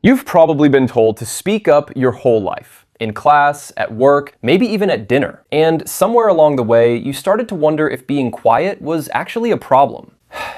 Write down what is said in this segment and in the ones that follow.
You've probably been told to speak up your whole life. In class, at work, maybe even at dinner. And somewhere along the way, you started to wonder if being quiet was actually a problem.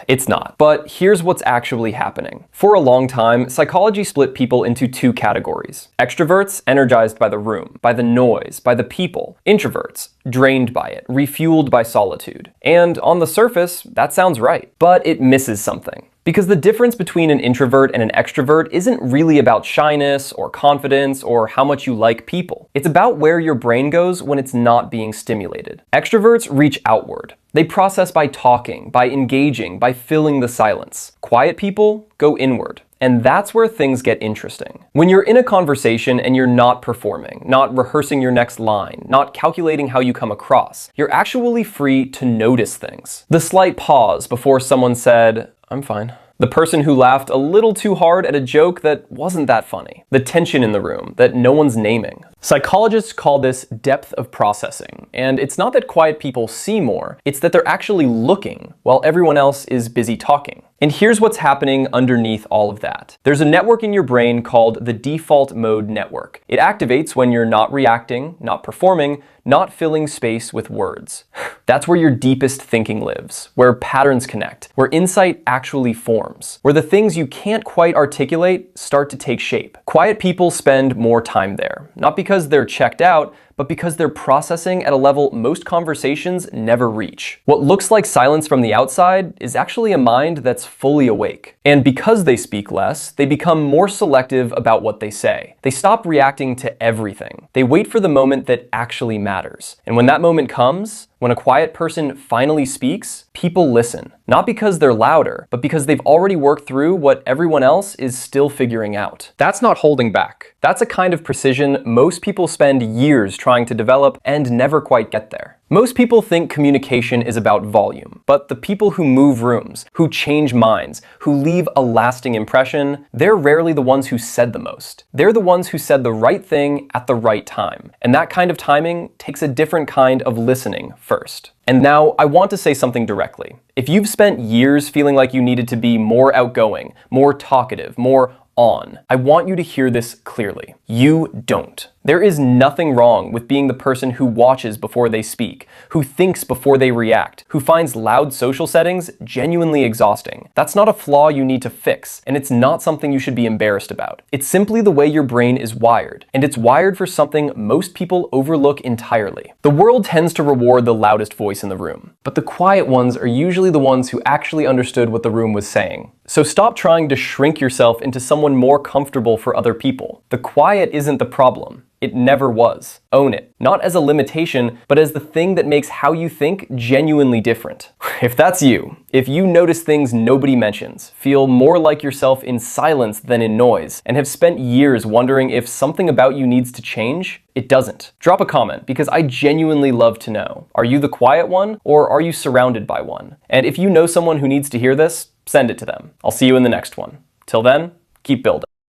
It's not. But here's what's actually happening. For a long time, psychology split people into two categories. Extroverts, energized by the room, by the noise, by the people. Introverts, drained by it, refueled by solitude. And on the surface, that sounds right. But it misses something. Because the difference between an introvert and an extrovert isn't really about shyness or confidence or how much you like people. It's about where your brain goes when it's not being stimulated. Extroverts reach outward. They process by talking, by engaging, by filling the silence. Quiet people go inward. And that's where things get interesting. When you're in a conversation and you're not performing, not rehearsing your next line, not calculating how you come across, you're actually free to notice things. The slight pause before someone said, "I'm fine." The person who laughed a little too hard at a joke that wasn't that funny. The tension in the room that no one's naming. Psychologists call this depth of processing. And it's not that quiet people see more, it's that they're actually looking while everyone else is busy talking. And here's what's happening underneath all of that. There's a network in your brain called the default mode network. It activates when you're not reacting, not performing, not filling space with words. That's where your deepest thinking lives, where patterns connect, where insight actually forms, where the things you can't quite articulate start to take shape. Quiet people spend more time there, not because they're checked out, but because they're processing at a level most conversations never reach. What looks like silence from the outside is actually a mind that's fully awake. And because they speak less, they become more selective about what they say. They stop reacting to everything. They wait for the moment that actually matters. And when that moment comes, when a quiet person finally speaks, people listen. Not because they're louder, but because they've already worked through what everyone else is still figuring out. That's not holding back. That's a kind of precision most people spend years trying to develop and never quite get there. Most people think communication is about volume, but the people who move rooms, who change minds, who leave a lasting impression, they're rarely the ones who said the most. They're the ones who said the right thing at the right time. And that kind of timing takes a different kind of listening first. And now I want to say something directly. If you've spent years feeling like you needed to be more outgoing, more talkative, more on, I want you to hear this clearly. You don't. There is nothing wrong with being the person who watches before they speak, who thinks before they react, who finds loud social settings genuinely exhausting. That's not a flaw you need to fix, and it's not something you should be embarrassed about. It's simply the way your brain is wired, and it's wired for something most people overlook entirely. The world tends to reward the loudest voice in the room, but the quiet ones are usually the ones who actually understood what the room was saying. So stop trying to shrink yourself into someone more comfortable for other people. The quiet isn't the problem. It never was. Own it. Not as a limitation, but as the thing that makes how you think genuinely different. If that's you, if you notice things nobody mentions, feel more like yourself in silence than in noise, and have spent years wondering if something about you needs to change, it doesn't. Drop a comment, because I genuinely love to know. Are you the quiet one, or are you surrounded by one? And if you know someone who needs to hear this, send it to them. I'll see you in the next one. Till then, keep building.